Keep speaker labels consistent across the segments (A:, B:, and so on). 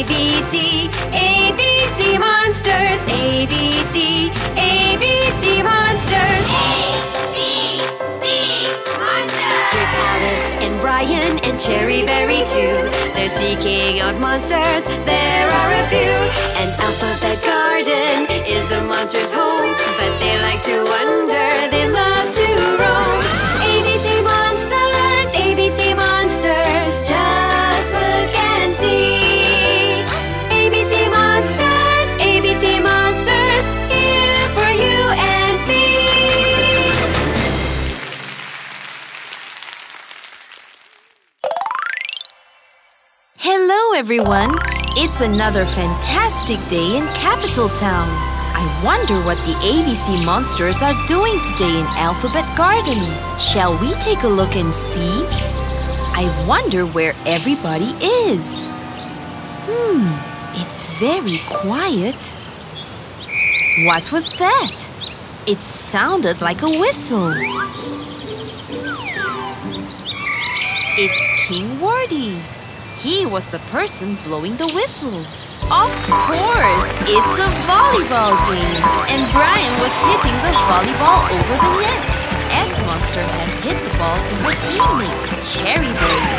A: ABC, ABC Monsters, ABC, ABC Monsters. ABC Monsters. Here's Alice and Brian and Cherry Berry too. They're seeking out monsters, there are a few. And Alphabet Garden is a monster's home, but they like to wander, they love to roam. ABC Monsters, ABC Monsters, just look and see. ABC Monsters, here for you and me.
B: Hello everyone! It's another fantastic day in Capital Town. I wonder what the ABC Monsters are doing today in Alphabet Garden. Shall we take a look and see? I wonder where everybody is. It's very quiet. What was that? It sounded like a whistle. It's King Wardy. He was the person blowing the whistle. Of course, it's a volleyball game. And Brian was hitting the volleyball over the net. S-Monster has hit the ball to her teammate, Cherry Berry.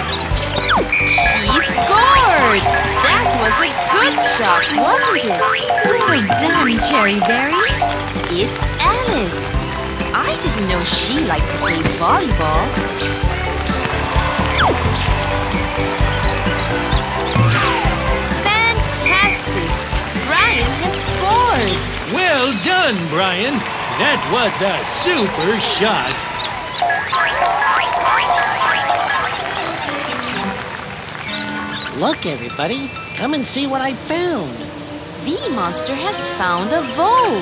B: She scored! That was a good shot, wasn't it? Well done, Cherry Berry. It's Alice. I didn't know she liked to play volleyball. Fantastic! Brian has scored!
C: Well done, Brian. That was a super shot.
D: Look, everybody. Come and see what I found.
B: V-Monster has found a vole.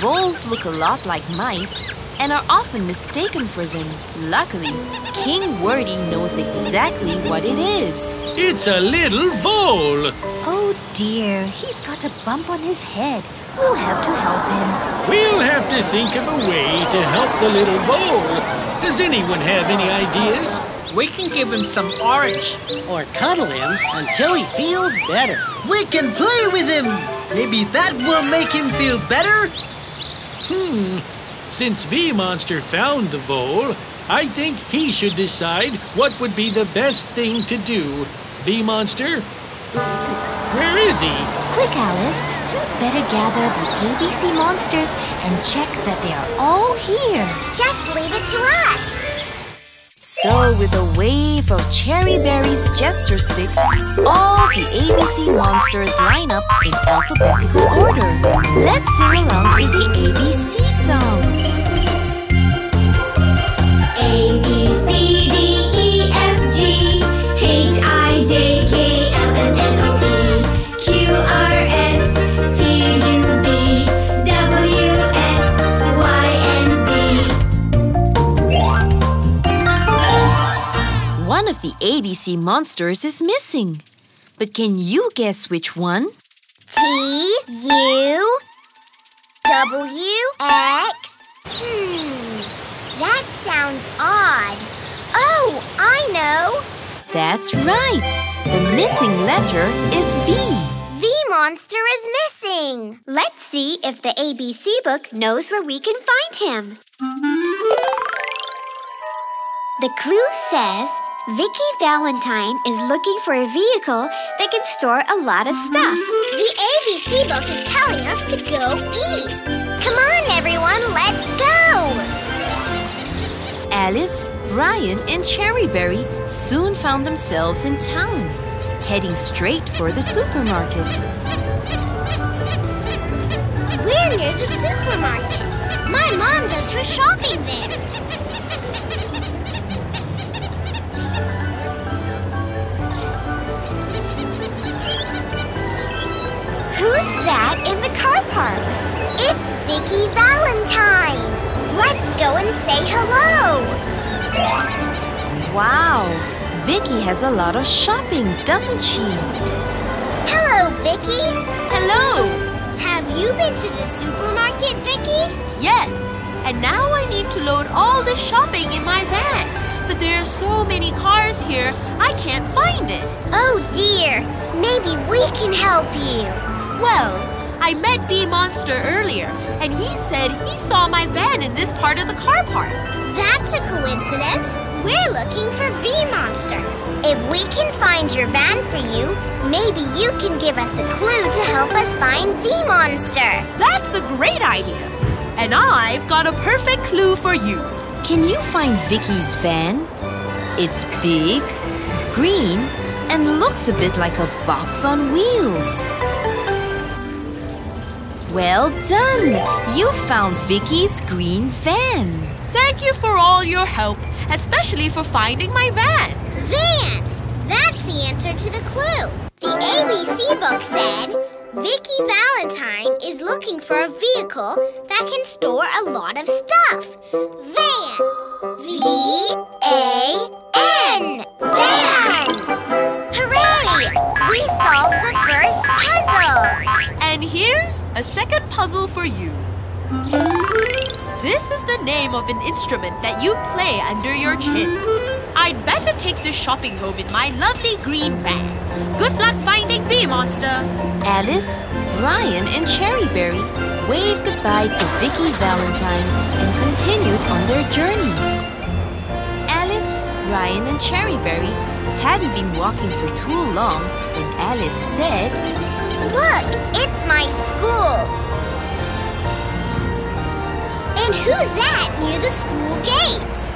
B: Voles look a lot like mice and are often mistaken for them. Luckily, King Wardy knows exactly what it is.
C: It's a little vole.
E: Oh dear, he's got a bump on his head. We'll have to help him.
C: We'll have to think of a way to help the little vole. Does anyone have any ideas?
F: We can give him some orange.
D: Or cuddle him until he feels better.
F: We can play with him. Maybe that will make him feel better.
C: Since V-Monster found the vole, I think he should decide what would be the best thing to do. V-Monster? Where is he?
E: Quick, Alice. You'd better gather the ABC Monsters and check that they are all here.
G: Just leave it to us.
B: So, with a wave of Cherry Berry's gesture stick, all the ABC Monsters line up in alphabetical order. Let's sing along to the ABC song.
A: A, B, C, D, E, F, G, H, I, J, K, L, M, N, O, P, Q, R, S, T, U, V, W, X, Y, and Z.
B: One of the ABC Monsters is missing. But can you guess which one?
G: T, U, W, X. That sounds odd. Oh, I know.
B: That's right. The missing letter is V.
G: V-Monster is missing. Let's see if the ABC book knows where we can find him. The clue says, Vicky Valentine is looking for a vehicle that can store a lot of stuff. The ABC book is telling us to go east. Come on, everyone, let's go!
B: Alice, Brian, and Cherry Berry soon found themselves in town, heading straight for the supermarket.
G: We're near the supermarket. My mom does her shopping there. Who's that in the car park? It's Vicky Valentine. Let's go and say hello.
B: Wow, Vicky has a lot of shopping, doesn't she?
G: Hello, Vicky.
B: Hello.
G: Have you been to the supermarket, Vicky?
H: Yes, and now I need to load all the shopping in my van.
B: but there are so many cars here, I can't find it.
G: Oh dear, maybe we can help you.
B: Well, I met V-Monster earlier, and he said he saw my van in this part of the car park.
G: That's a coincidence. We're looking for V-Monster. If we can find your van for you, maybe you can give us a clue to help us find V-Monster.
B: That's a great idea. And I've got a perfect clue for you.
E: Can you find Vicky's van? It's big, green, and looks a bit like a box on wheels. Well done! You found Vicky's green van.
B: Thank you for all your help, especially for finding my van.
G: Van! That's the answer to the clue. The ABC book said, Vicky Valentine is looking for a vehicle that can store a lot of stuff. Van. V-A-N. Van! Hooray! We solved the first puzzle.
B: And here's a second puzzle for you. This is the name of an instrument that you play under your chin. I'd better take this shopping home in my lovely green van. Good luck finding V-Monster.
E: Alice, Brian, and Cherryberry waved goodbye to Vicky Valentine and continued on their journey. Alice, Brian, and Cherryberry hadn't been walking for too long when Alice said,
G: Look, it's my school. And who's that near the school gates?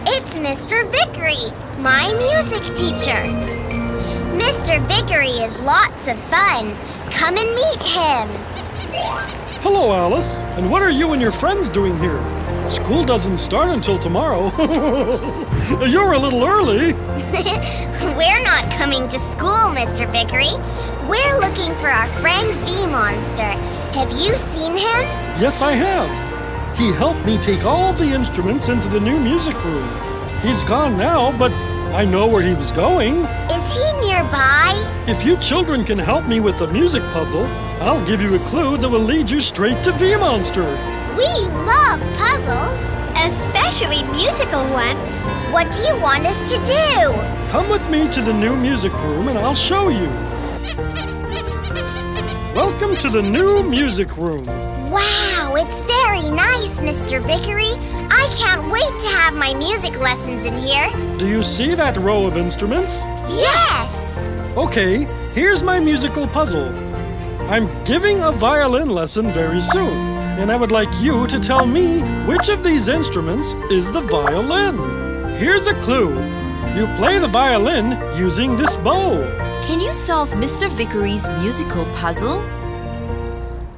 G: It's Mr. Vickery, my music teacher. Mr. Vickery is lots of fun. Come and meet him.
H: Hello, Alice. And what are you and your friends doing here? School doesn't start until tomorrow. You're a little early.
G: We're not coming to school, Mr. Vickery. We're looking for our friend V-Monster. Have you seen him?
H: Yes, I have. He helped me take all the instruments into the new music room. He's gone now, but I know where he was going.
G: Is he nearby?
H: If you children can help me with the music puzzle, I'll give you a clue that will lead you straight to V-Monster.
G: We love puzzles, especially musical ones. What do you want us to do?
H: Come with me to the new music room and I'll show you. Welcome to the new music room.
G: Wow, it's very nice, Mr. Vickery. I can't wait to have my music lessons in here.
H: Do you see that row of instruments?
G: Yes!
H: Okay, here's my musical puzzle. I'm giving a violin lesson very soon, and I would like you to tell me which of these instruments is the violin. Here's a clue. You play the violin using this bow.
E: Can you solve Mr. Vickery's musical puzzle?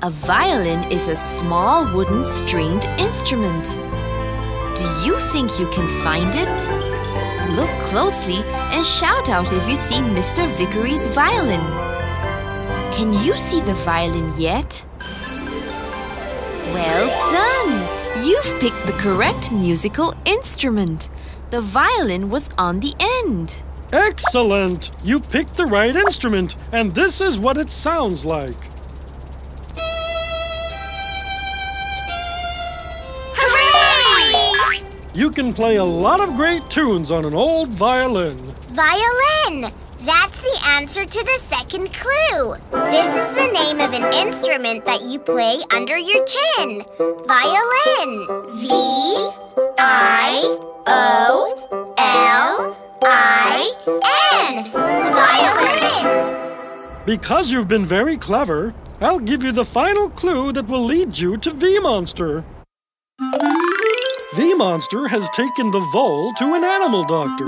E: A violin is a small wooden stringed instrument. Do you think you can find it? Look closely and shout out if you see Mr. Vickery's violin. Can you see the violin yet? Well done! You've picked the correct musical instrument. The violin was on the end.
H: Excellent! You picked the right instrument, and this is what it sounds like.
G: Hooray!
H: You can play a lot of great tunes on an old violin.
G: Violin! That's the answer to the second clue. This is the name of an instrument that you play under your chin. Violin. V-I-O-L-I-N. Violin.
H: Because you've been very clever, I'll give you the final clue that will lead you to V-Monster. V-Monster has taken the vole to an animal doctor.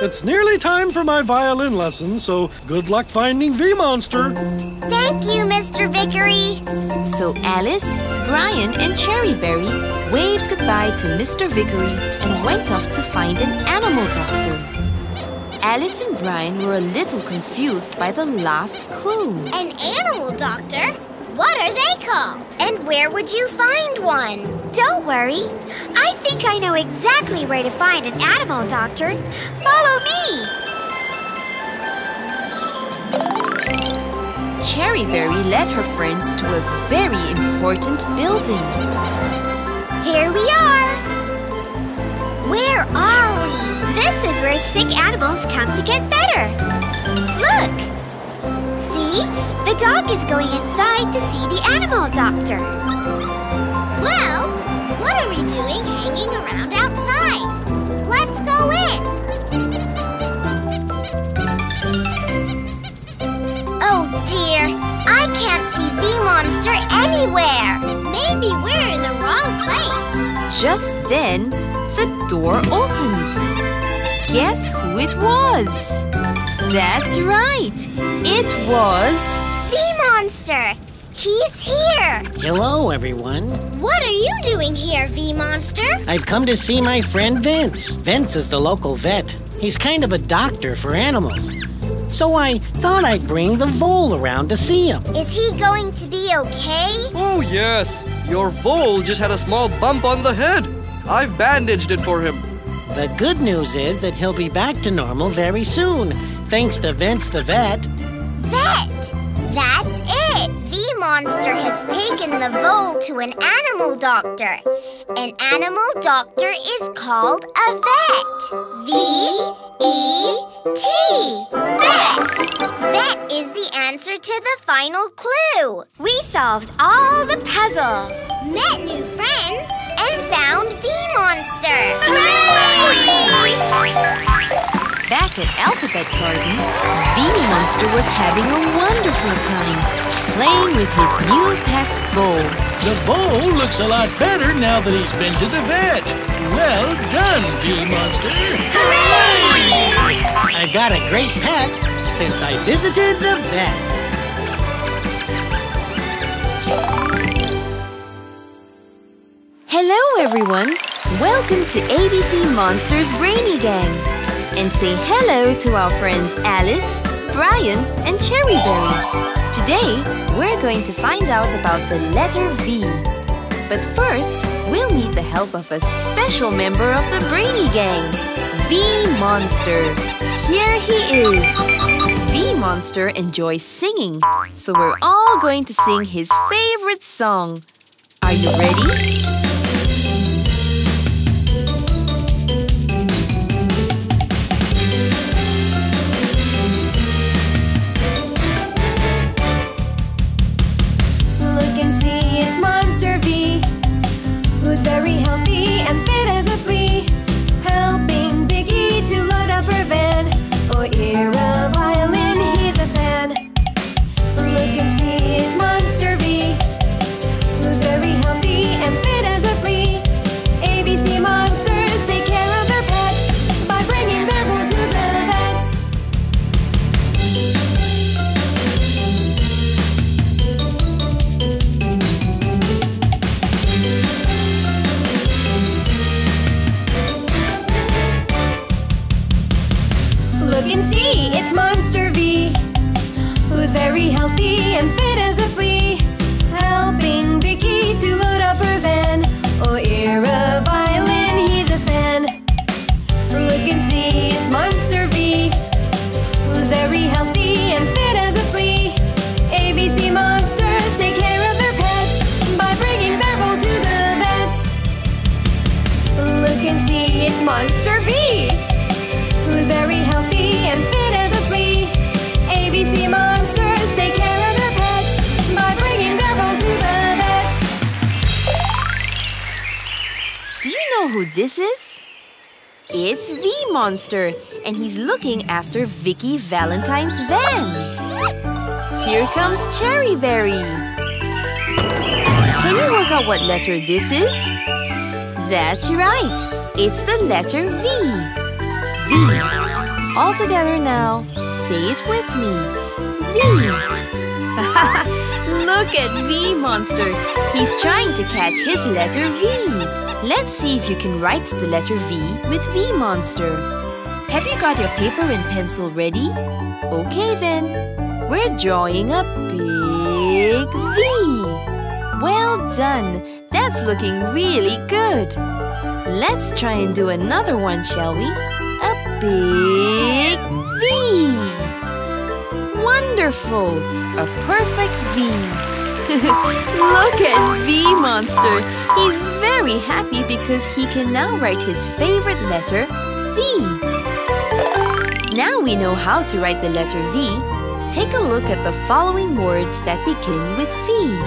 H: It's nearly time for my violin lesson, so good luck finding V-Monster.
G: Thank you, Mr. Vickery.
E: So Alice, Brian, and Cherryberry waved goodbye to Mr. Vickery and went off to find an animal doctor. Alice and Brian were a little confused by the last clue.
G: An animal doctor? What are they called? And where would you find one?
A: Don't worry. I think I know exactly where to find an animal doctor. Follow me.
E: Cherryberry led her friends to a very important building.
A: Here we are.
G: Where are we? This is where sick animals come to get better. Look! See? The dog is going inside to see the animal doctor.
I: Well, what are we doing hanging around outside? Let's go in.
G: Oh dear, I can't see V-Monster anywhere.
I: Maybe we're in the wrong place.
E: Just then, the door opened. Guess who it was? That's right. It was...
I: V-Monster! He's here!
D: Hello, everyone.
I: What are you doing here, V-Monster?
D: I've come to see my friend Vince. Vince is the local vet. He's kind of a doctor for animals. So I thought I'd bring the vole around to see him.
I: Is he going to be okay?
J: Oh, yes. Your vole just had a small bump on the head. I've bandaged it for him.
D: The good news is that he'll be back to normal very soon, thanks to Vince the vet.
I: Vet! That's it! V-Monster has taken the vole to an animal doctor. An animal doctor is called a vet. V-E-T. Vet! Vet is the answer to the final clue.
G: We solved all the puzzles.
I: Met new friends and found V-Monster.
E: Back at Alphabet Garden, V-Monster was having a wonderful time, playing with his new pet vole.
C: The vole looks a lot better now that he's been to the vet. Well done, V-Monster.
D: Hooray! I got a great pet since I visited the vet.
E: Hello, everyone. Welcome to ABC Monsters Brainy Gang. And say hello to our friends Alice, Brian, and Cherryberry. Today, we're going to find out about the letter V. But first, we'll need the help of a special member of the Brainy Gang, V-Monster. Here he is. V-Monster enjoys singing, so we're all going to sing his favorite song. Are you ready?
A: Very healthy and fit as a flea, helping Vicky to load up her van. Or hear a violin, he's a fan. Look and see, it's Monster V, who's very healthy and fit as a flea. ABC Monsters take care of their pets by bringing their vole to the vets. Look and see, it's Monster V, who's very healthy and fit as a flea, helping Vicky to load up her van. Or hear a violin, he's a fan. Look and see, it's Monster V, who's very healthy and fit as a flea. ABC Monsters take care of their pets by bringing their vole to the vets. Look and see, it's Monster V, who's very healthy and fit as a flea. ABC Monsters take care of their pets by bringing their vole to the vets.
E: Do you know who this is? It's V-Monster, and he's looking after Vicky Valentine's van. Here comes Cherryberry. Can you work out what letter this is? That's right. It's the letter V. V. All together now. Say it with me. V. Look at V-Monster. He's trying to catch his letter V. Let's see if you can write the letter V with V-Monster. Have you got your paper and pencil ready? Okay then. We're drawing a big V. Well done. That's looking really good. Let's try and do another one, shall we? A big V. Wonderful! A perfect V. Look at V-Monster. He's very happy because he can now write his favorite letter, V. Now we know how to write the letter V. Take a look at the following words that begin with V.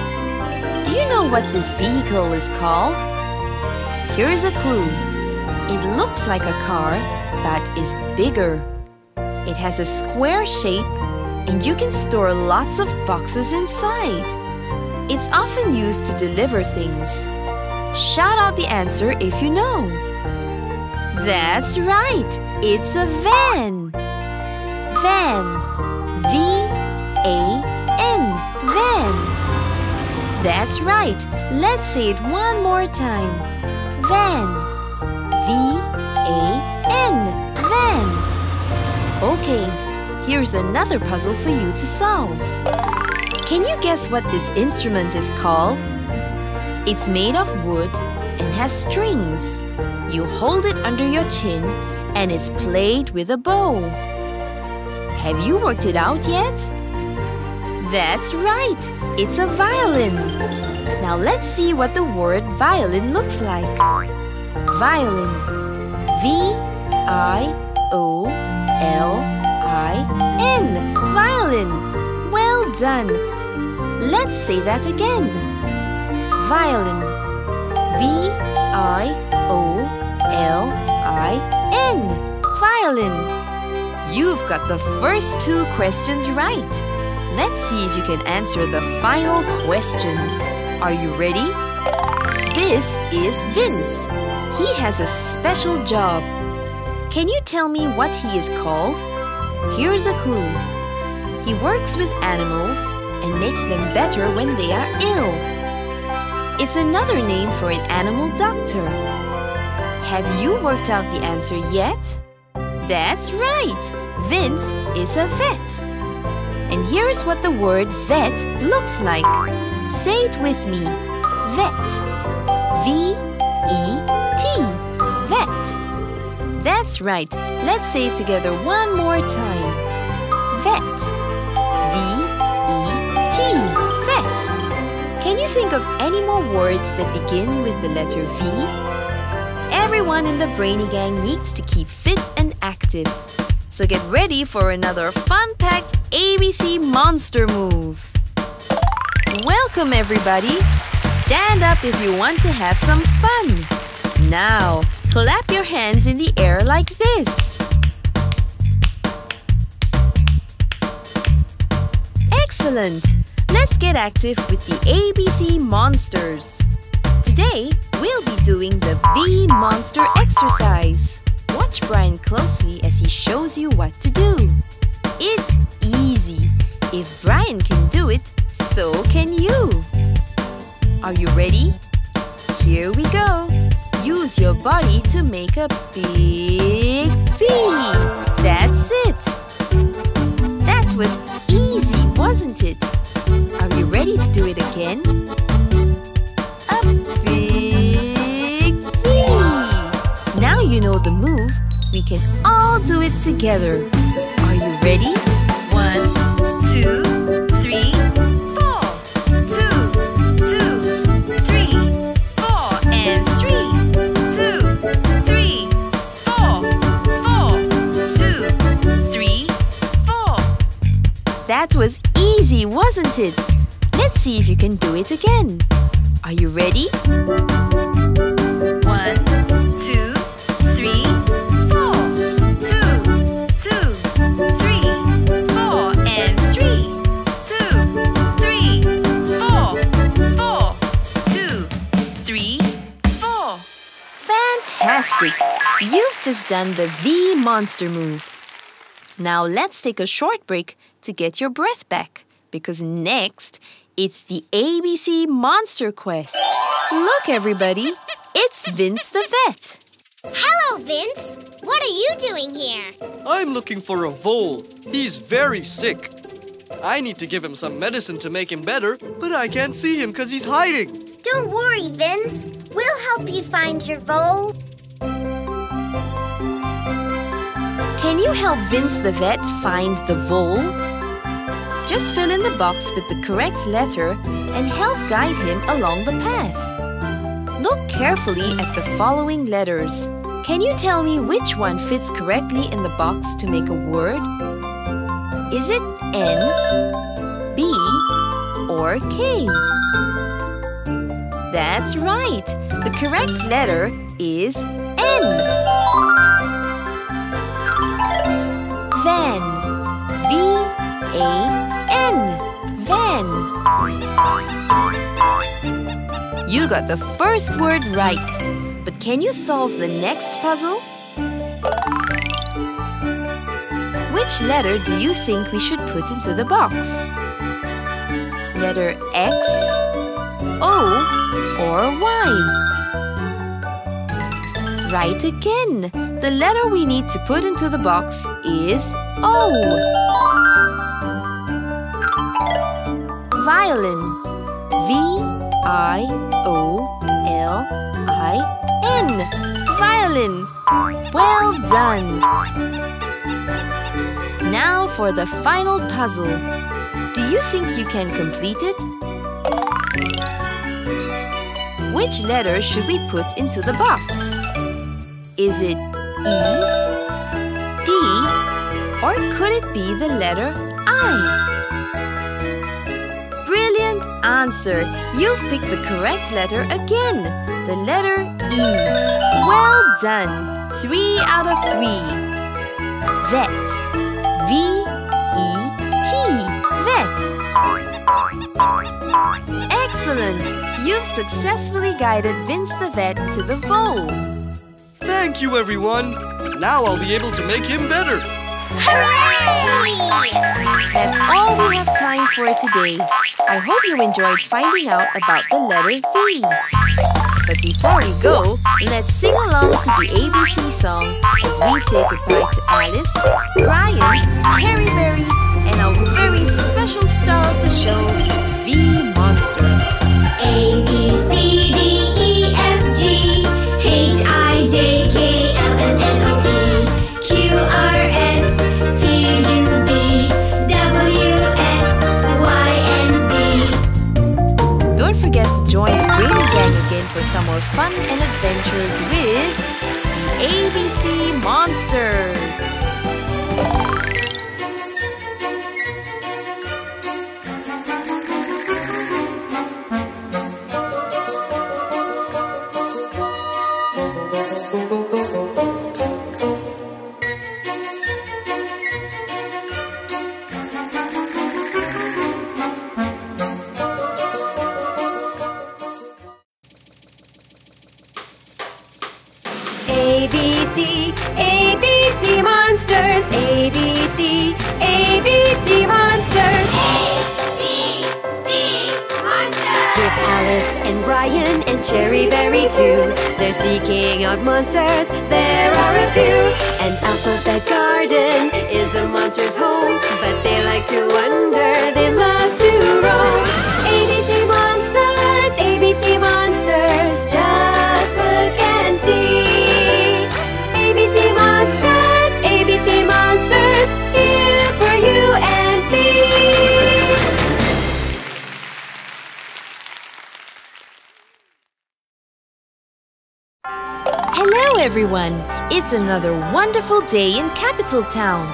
E: Do you know what this vehicle is called? Here's a clue. It looks like a car, but is bigger. It has a square shape, and you can store lots of boxes inside. It's often used to deliver things. Shout out the answer if you know. That's right, it's a van. Van. V-A-N. Van. That's right. Let's say it one more time. Van. V-A-N. Van. Okay, here's another puzzle for you to solve. Can you guess what this instrument is called? It's made of wood and has strings. You hold it under your chin and it's played with a bow. Have you worked it out yet? That's right, it's a violin. Now let's see what the word violin looks like. Violin. V-I-O-L-I-N. Violin. Well done. Let's say that again. Violin. V-I-O-L-I-N. Violin. You've got the first two questions right. Let's see if you can answer the final question. Are you ready? This is Vince. He has a special job. Can you tell me what he is called? Here's a clue. He works with animals and makes them better when they are ill. It's another name for an animal doctor. Have you worked out the answer yet? That's right! Vince is a vet. And here's what the word vet looks like. Say it with me. Vet. V-E-T. Vet. That's right. Let's say it together one more time. Vet. V-E-T. Vet. Can you think of any more words that begin with the letter V? Everyone in the Brainy Gang needs to keep fit and active. So get ready for another fun-packed ABC Monster Move. Welcome everybody. Stand up if you want to have some fun. Now, clap your hands in the air like this. Excellent. Let's get active with the ABC Monsters. Today, we'll be doing the V Monster exercise. Watch Brian closely as he shows you what to do. It's easy. If Brian can do it, so can you. Are you ready? Here we go. Use your body to make a big V. That's it. That was easy, wasn't it? Are you ready to do it again? A big V. Now you know the move. We can all do it together. Are you ready? 1, 2, 3, 4. 2, 2, 3, 4, and 3. 2, 3, 4, 4. 2, 3, 4. That was easy, wasn't it? Let's see if you can do it again. Are you ready? 1, 2, 3, 4. 2, 2, 3, 4, and 3. 2, 3, 4, 4. 2, 3, 4. Fantastic! You've just done the V Monster move. Now let's take a short break to get your breath back, because next, it's the ABC Monster Quest. Look, everybody, it's Vince the Vet.
I: Hello, Vince. What are you doing here?
J: I'm looking for a vole. He's very sick. I need to give him some medicine to make him better, but I can't see him because he's hiding.
I: Don't worry, Vince. We'll help you find your vole.
E: Can you help Vince the Vet find the vole? Just fill in the box with the correct letter and help guide him along the path. Look carefully at the following letters. Can you tell me which one fits correctly in the box to make a word? Is it N, B, or K? That's right. The correct letter is N. Van. V-A-N. Van. You got the first word right. But can you solve the next puzzle? Which letter do you think we should put into the box? Letter X, O, or Y? Right again. The letter we need to put into the box is O. Violin. V-I-O-L-I-N. Violin. Well done. Now for the final puzzle. Do you think you can complete it? Which letter should we put into the box? Is it E, D, or could it be the letter I? Brilliant answer! You've picked the correct letter again. The letter E. Well done! 3 out of 3. Vet. V-E-T. Vet. Excellent! You've successfully guided Vince the vet to the vole.
J: Thank you, everyone. Now I'll be able to make him better.
I: Hooray!
E: That's all we have time for today. I hope you enjoyed finding out about the letter V. But before we go, let's sing along to the ABC song as we say goodbye to Alice, Brian, Cherry Berry, and our very special star of the show, V-Monster.
A: A, B, C, D, E, F, G, H, I, J, K, L, M, N, O, P, Q, R, S, T, U, V, W, X, Y, and Z.
E: Don't forget to join the Brady Gang again for some more fun and adventures with the ABC Monsters.
A: ABC Monsters, ABC Monsters. With Alice and Brian and Cherry Berry too. They're seeking out monsters, there are a few. And Alphabet Garden is the monster's home, but they like to wander, they love to roam. ABC Monsters, just look and see. ABC Monsters, here for you and me.
E: Hello everyone! It's another wonderful day in Capital Town.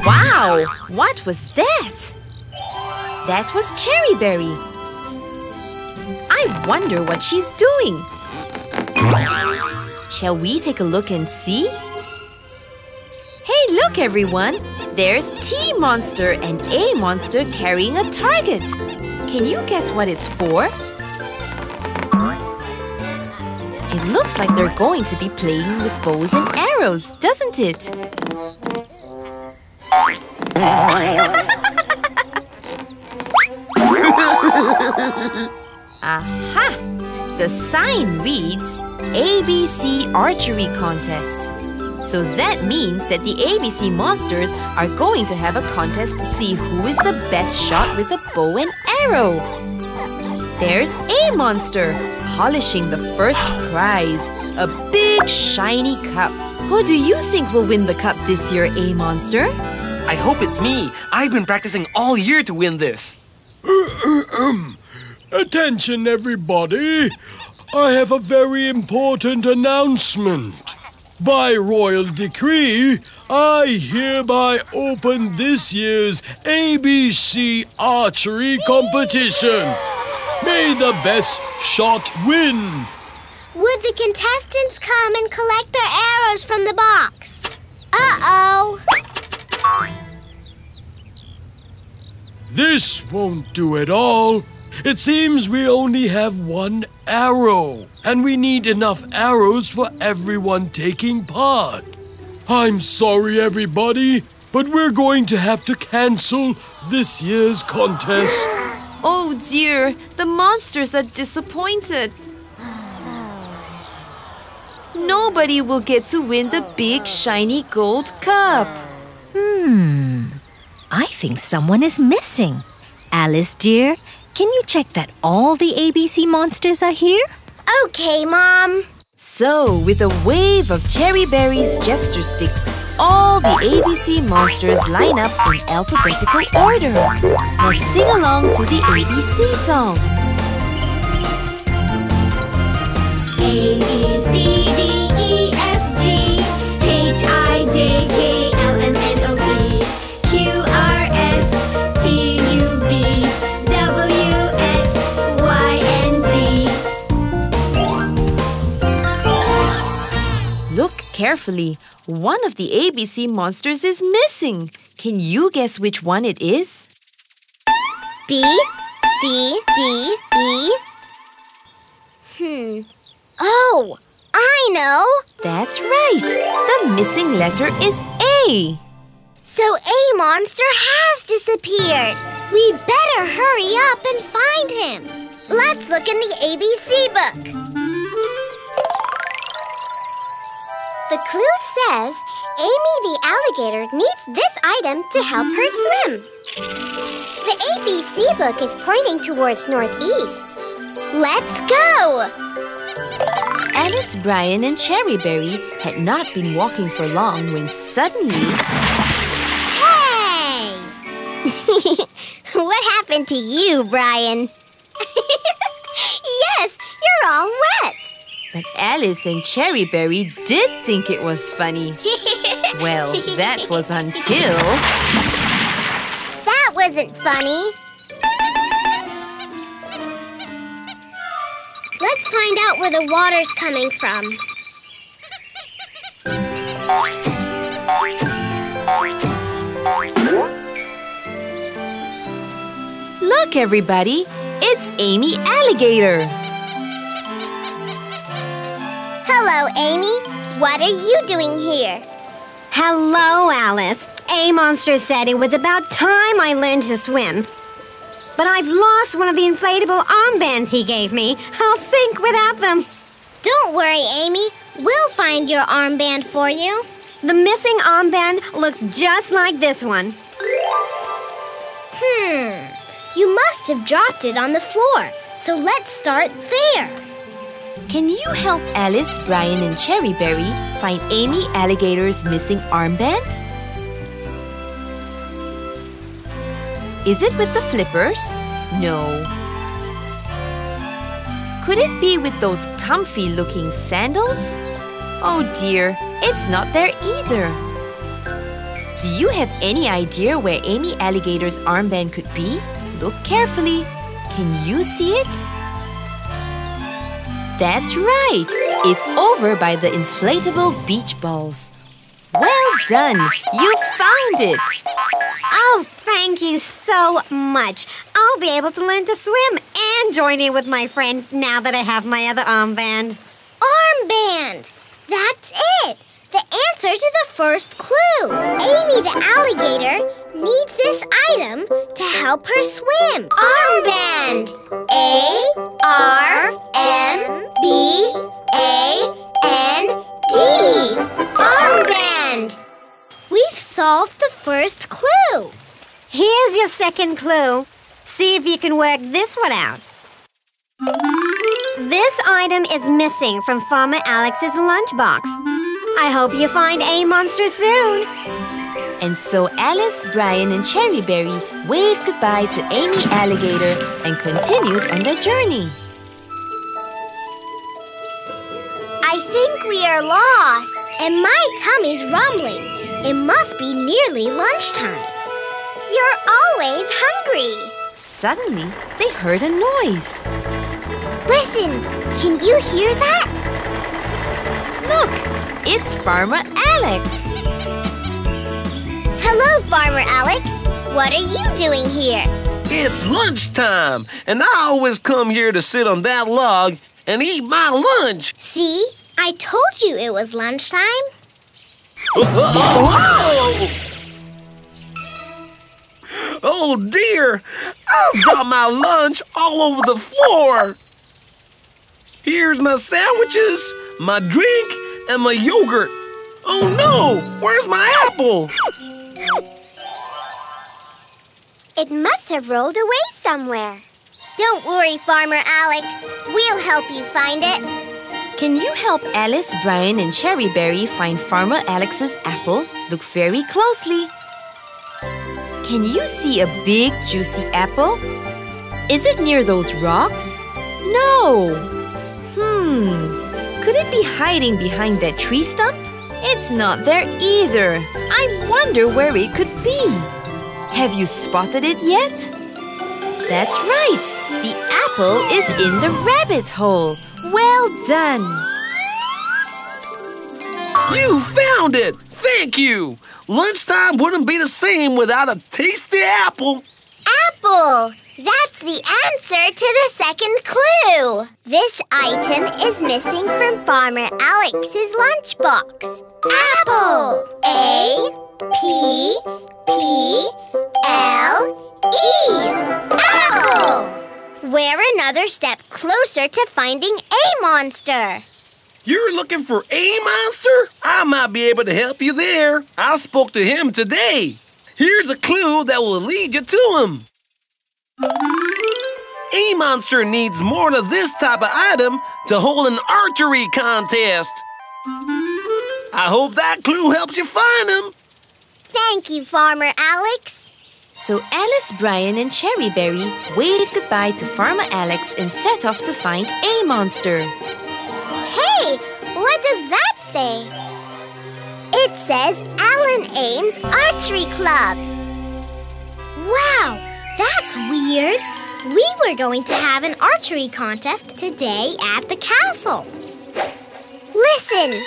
E: Wow! What was that? That was Cherry Berry. I wonder what she's doing. Shall we take a look and see? Hey, look everyone! There's T-Monster and A-Monster carrying a target. Can you guess what it's for? It looks like they're going to be playing with bows and arrows, doesn't it? Aha! The sign reads ABC Archery Contest. So that means that the ABC Monsters are going to have a contest to see who is the best shot with a bow and arrow. There's A-Monster polishing the first prize, a big shiny cup. Who do you think will win the cup this year, A-Monster?
K: I hope it's me. I've been practicing all year to win this.
L: Attention, everybody. I have a very important announcement. By royal decree, I hereby open this year's ABC Archery Competition. May the best shot win.
I: Would the contestants come and collect their arrows from the box? Uh-oh.
L: This won't do at all. It seems we only have one arrow, and we need enough arrows for everyone taking part. I'm sorry, everybody, but we're going to have to cancel this year's contest.
B: Oh dear, the monsters are disappointed. Nobody will get to win the big shiny gold cup.
E: I think someone is missing. Alice, dear, can you check that all the ABC monsters are here?
I: Okay, Mom.
B: So, with a wave of Cherry Berry's gesture stick, all the ABC monsters line up in alphabetical order. Let's sing along to the ABC song.
A: A, B, C, D, E, F, G, H, I, J, K, L, M, N, O, P, Q, R, S, T, U, V, W, X, Y, and Z.
B: Look carefully. One of the ABC monsters is missing. Can you guess which one it is?
I: B, C, D, E. Oh, I know.
B: That's right. The missing letter is A.
I: So A monster has disappeared. We better hurry up and find him. Let's look in the ABC book. The clue says Amy the alligator needs this item to help her swim. The ABC book is pointing towards northeast. Let's go!
B: Alice, Brian, and Cherry Berry had not been walking for long when suddenly...
I: Hey! What happened to you, Brian? Yes, you're all wet.
B: But Alice and Cherry Berry did think it was funny. Well, that was until...
I: That wasn't funny. Let's find out where the water's coming from.
B: Look, everybody! It's Amy Alligator!
I: Hello, Amy. What are you doing here?
M: Hello, Alice. A-Monster said it was about time I learned to swim. But I've lost one of the inflatable armbands he gave me. I'll sink without them.
I: Don't worry, Amy. We'll find your armband for you.
M: The missing armband looks just like this one.
I: You must have dropped it on the floor. So let's start there.
B: Can you help Alice, Brian, and Cherry Berry find Amy Alligator's missing armband? Is it with the flippers? No. Could it be with those comfy-looking sandals? Oh dear, it's not there either. Do you have any idea where Amy Alligator's armband could be? Look carefully. Can you see it? That's right. It's over by the inflatable beach balls. Well done. You found it.
M: Oh, thank you so much. I'll be able to learn to swim and join in with my friends now that I have my other armband.
I: Armband! That's it! The answer to the first clue. Amy the alligator needs this item to help her swim. Armband! A-R-M-B-A-N-D. Armband! We've solved the first clue.
M: Here's your second clue. See if you can work this one out. This item is missing from Farmer Alex's lunchbox. I hope you find A-Monster soon.
E: And so Alice, Brian, and Cherry Berry waved goodbye to Amy Alligator and continued on their journey.
I: I think we are lost. And my tummy's rumbling. It must be nearly lunchtime.
G: You're always hungry.
E: Suddenly, they heard a noise.
I: Listen, can you hear that?
E: Look, it's Farmer Alex.
I: Hello, Farmer Alex. What are you doing here?
K: It's lunchtime, and I always come here to sit on that log and eat my lunch.
I: See? I told you it was lunchtime.
K: Oh dear! I've dropped my lunch all over the floor. Here's my sandwiches, my drink, and my yogurt. Oh no! Where's my apple?
G: It must have rolled away somewhere.
I: Don't worry, Farmer Alex. We'll help you find it.
E: Can you help Alice, Brian, and Cherry Berry find Farmer Alex's apple? Look very closely. Can you see a big, juicy apple? Is it near those rocks? No. Could it be hiding behind that tree stump? It's not there either. I wonder where it could be. Have you spotted it yet? That's right. The apple is in the rabbit hole. Well done.
K: You found it! Thank you! Lunchtime wouldn't be the same without a tasty apple.
I: Apple! That's the answer to the second clue. This item is missing from Farmer Alex's lunchbox. Apple! A-P-P-L-E. Apple! We're another step closer to finding a monster.
K: You're looking for a monster? I might be able to help you there. I spoke to him today. Here's a clue that will lead you to him. A monster needs more than this type of item to hold an archery contest. I hope that clue helps you find him.
I: Thank you, Farmer Alex.
E: So Alice, Brian, and Cherry Berry waved goodbye to Farmer Alex and set off to find a monster.
I: Hey, what does that say? It says Alan Ames Archery Club. Wow, that's weird. We were going to have an archery contest today at the castle. Listen,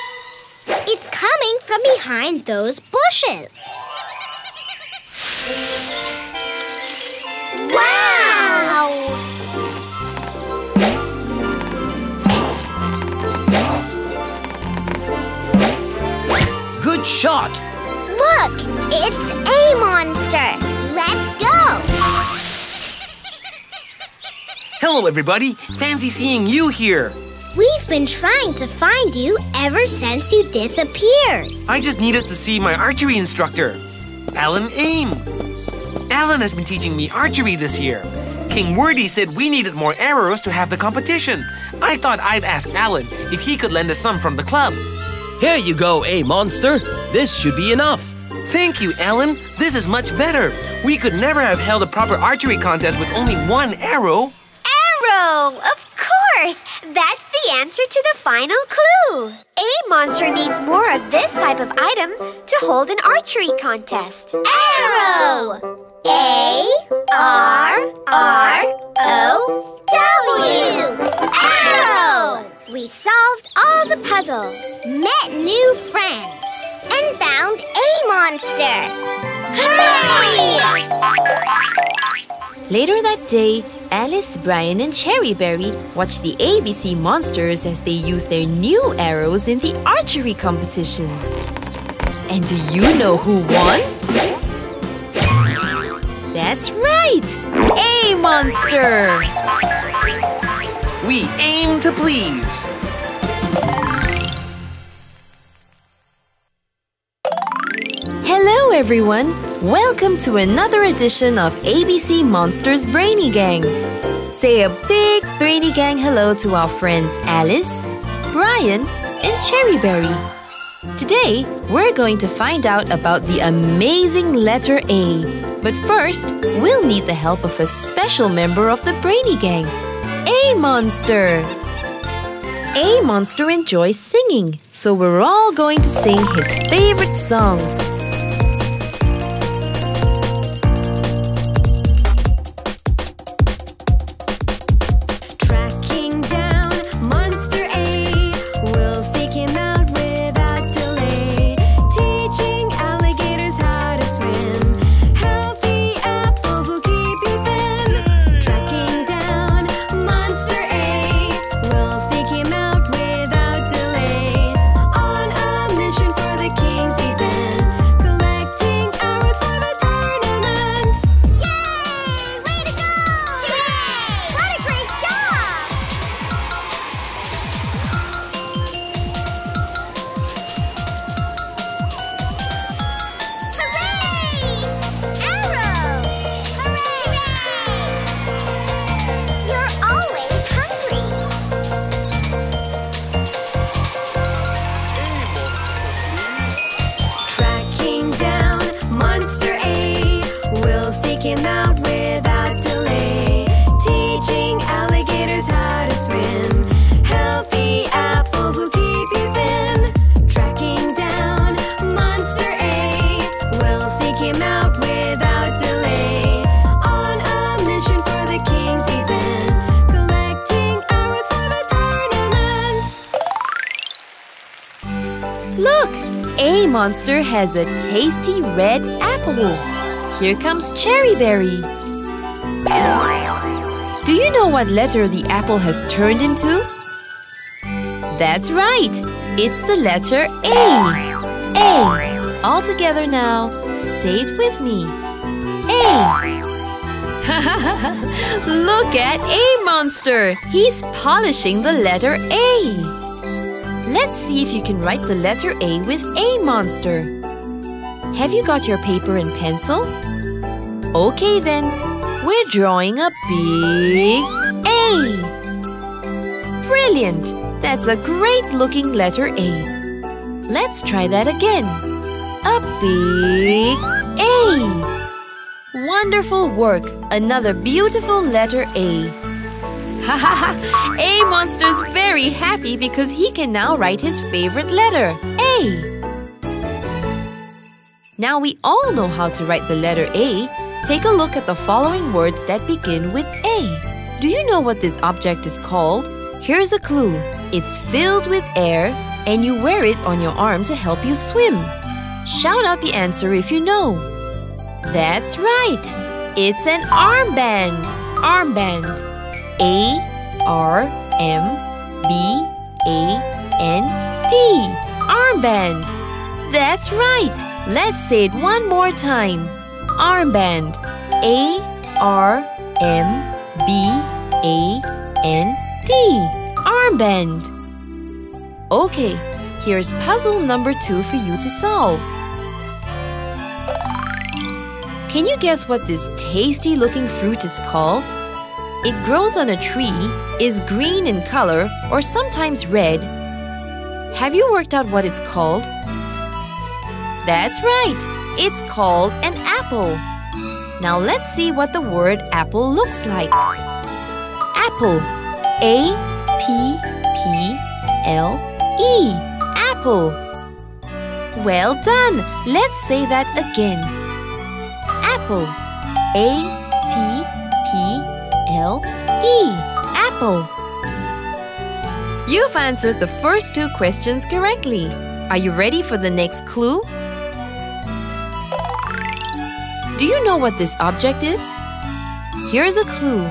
I: it's coming from behind those bushes. Wow!
F: Good shot!
I: Look, it's a monster. Let's go!
K: Hello, everybody. Fancy seeing you here.
I: We've been trying to find you ever since you disappeared.
K: I just needed to see my archery instructor, Alan Ames. Alan has been teaching me archery this year. King Wordy said we needed more arrows to have the competition. I thought I'd ask Alan if he could lend us some from the club.
F: Here you go, monster. This should be enough.
K: Thank you, Alan. This is much better. We could never have held a proper archery contest with only one arrow.
G: Arrow! Of course! That's the answer to the final clue. A monster needs more of this type of item to hold an archery contest.
I: Arrow! A-R-R-O-W! Arrow!
G: We solved all the puzzles,
I: met new friends, and found a monster. Hooray!
E: Later that day, Alice, Brian, and Cherry Berry watched the ABC monsters as they used their new arrows in the archery competition. And do you know who won? That's right! A monster!
K: We aim to please.
E: Hello, everyone! Welcome to another edition of ABC Monsters Brainy Gang. Say a big Brainy Gang hello to our friends Alice, Brian, and Cherry Berry. Today, we're going to find out about the amazing letter A. But first, we'll need the help of a special member of the Brainy Gang, A Monster. A Monster enjoys singing, so we're all going to sing his favorite song. A Monster has a tasty red apple. Here comes Cherry Berry. Do you know what letter the apple has turned into? That's right. It's the letter A. A. All together now. Say it with me. A. Look at A Monster. He's polishing the letter A. Let's see if you can write the letter A with A Monster. Have you got your paper and pencil? Okay then, we're drawing a big A. Brilliant! That's a great looking letter A. Let's try that again. A big A. Wonderful work! Another beautiful letter A. Ha ha ha! A Monster's very happy because he can now write his favorite letter, A. Now we all know how to write the letter A. Take a look at the following words that begin with A. Do you know what this object is called? Here's a clue. It's filled with air and you wear it on your arm to help you swim. Shout out the answer if you know. That's right! It's an armband. Armband. A-R-M-B-A-N-D. Armband. That's right. Let's say it one more time. Armband. A-R-M-B-A-N-D. Armband. Okay, here's puzzle number 2 for you to solve. Can you guess what this tasty-looking fruit is called? It grows on a tree, is green in color, or sometimes red. Have you worked out what it's called? That's right! It's called an apple. Now let's see what the word apple looks like. Apple. A-P-P-L-E. Apple. Well done! Let's say that again. Apple. A-P-P-L-E. Apple. You've answered the first 2 questions correctly. Are you ready for the next clue? Do you know what this object is? Here's a clue.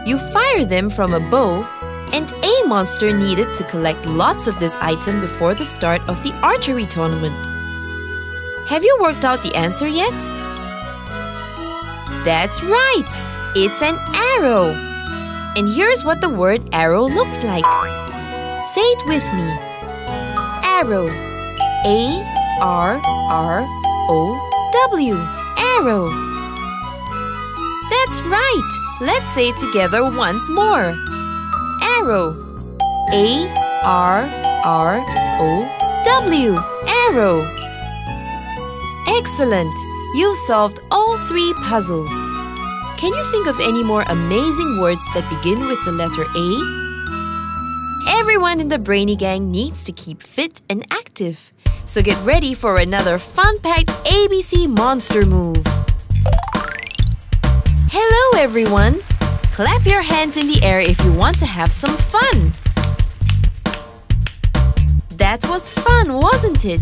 E: You fire them from a bow, and A Monster needed to collect lots of this item before the start of the archery tournament. Have you worked out the answer yet? That's right! It's an arrow! And here's what the word arrow looks like. Say it with me. Arrow. A-R-R-O-W. Arrow. That's right! Let's say it together once more. Arrow. A-R-R-O-W. W. Arrow. Excellent! You've solved all 3 puzzles. Can you think of any more amazing words that begin with the letter A? Everyone in the Brainy Gang needs to keep fit and active. So get ready for another fun-packed ABC monster move. Hello, everyone! Clap your hands in the air if you want to have some fun. That was fun, wasn't it?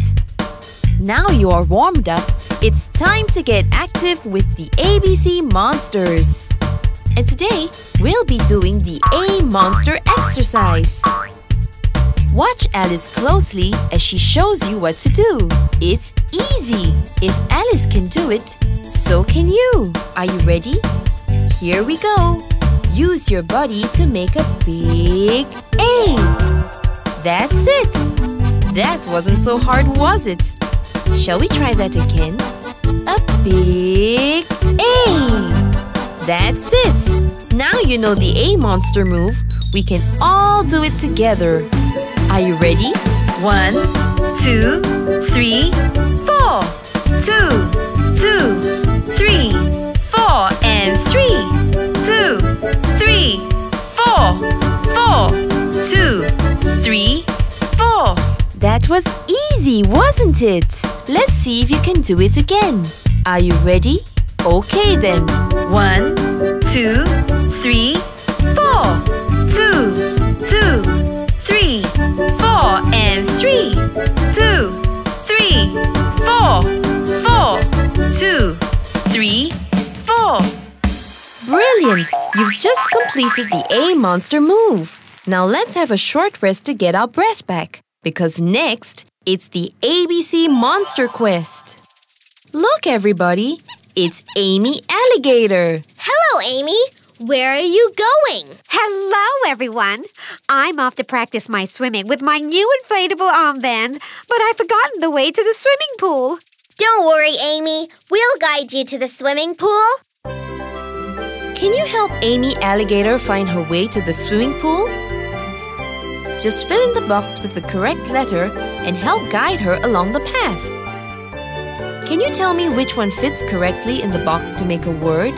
E: Now you are warmed up, it's time to get active with the ABC Monsters. And today, we'll be doing the A Monster exercise. Watch Alice closely as she shows you what to do. It's easy. If Alice can do it, so can you. Are you ready? Here we go. Use your body to make a big A. That's it. That wasn't so hard, was it? Shall we try that again? A big A. That's it. Now you know the A Monster move. We can all do it together. Are you ready? 1, 2, 3, 4. 2, 2, 3, 4, and 3. 2, 3, 4, 4, 2, 3, 4. That was easy, wasn't it? Let's see if you can do it again. Are you ready? Okay then. 1, 2, 3, 4. 2, 2, 3, 4, and 3. 2, 3, 4, 4, 2, 3, 4. Brilliant! You've just completed the A Monster move. Now let's have a short rest to get our breath back. Because next, it's the ABC Monster Quest. Look, everybody! It's Amy Alligator.
I: Hello, Amy. Where are you going?
M: Hello, everyone. I'm off to practice my swimming with my new inflatable armbands, but I've forgotten the way to the swimming pool.
I: Don't worry, Amy. We'll guide you to the swimming pool.
E: Can you help Amy Alligator find her way to the swimming pool? Just fill in the box with the correct letter and help guide her along the path. Can you tell me which one fits correctly in the box to make a word?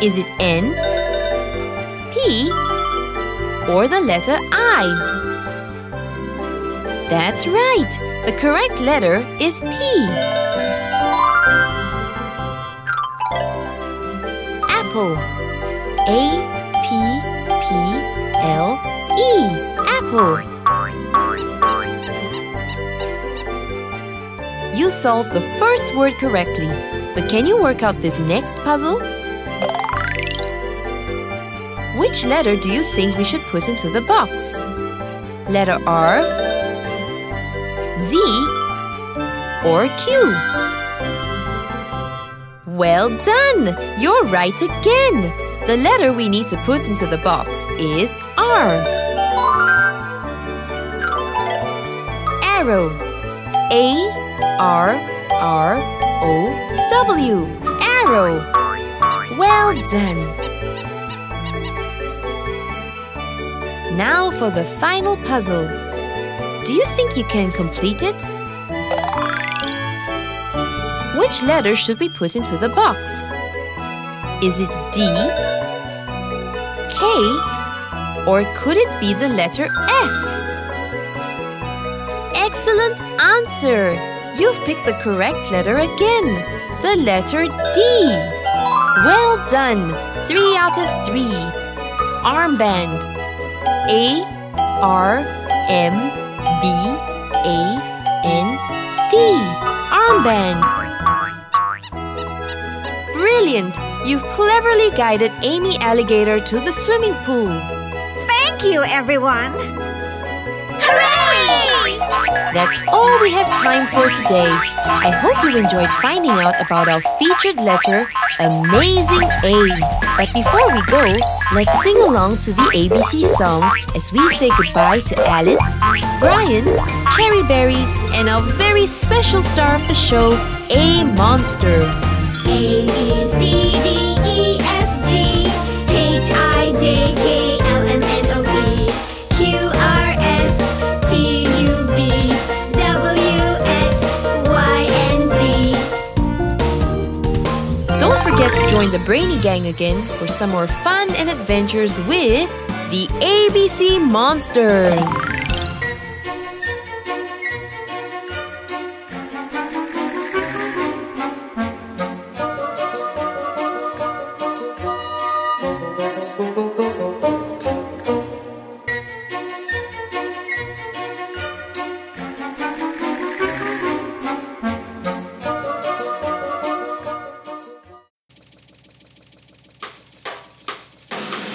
E: Is it N, P, or the letter I? That's right! The correct letter is P. Apple. A-P-P-L-E. Apple. You solved the first word correctly, but can you work out this next puzzle? Which letter do you think we should put into the box? Letter R, Z, or Q? Well done! You're right again! The letter we need to put into the box is R. Arrow. A-R-R-O-W. Arrow. Well done! Now for the final puzzle. Do you think you can complete it? Which letter should we put into the box? Is it D, K, or could it be the letter F? Excellent answer! You've picked the correct letter again, the letter D. Well done! 3 out of 3. Armband. A-R-M-B-A-N-D. Armband. Brilliant! You've cleverly guided Amy Alligator to the swimming pool.
M: Thank you, everyone.
I: Hooray!
E: That's all we have time for today. I hope you enjoyed finding out about our featured letter, Amazing A. But before we go, let's sing along to the ABC song as we say goodbye to Alice, Brian, Cherry Berry, and our very special star of the show, A Monster.
A: A, B, C, D, E, F, G, H, I, J, K, L, M, N, O, P, Q, R, S, T, U, V,
E: Let's join the Brainy Gang again for some more fun and adventures with the ABC Monsters.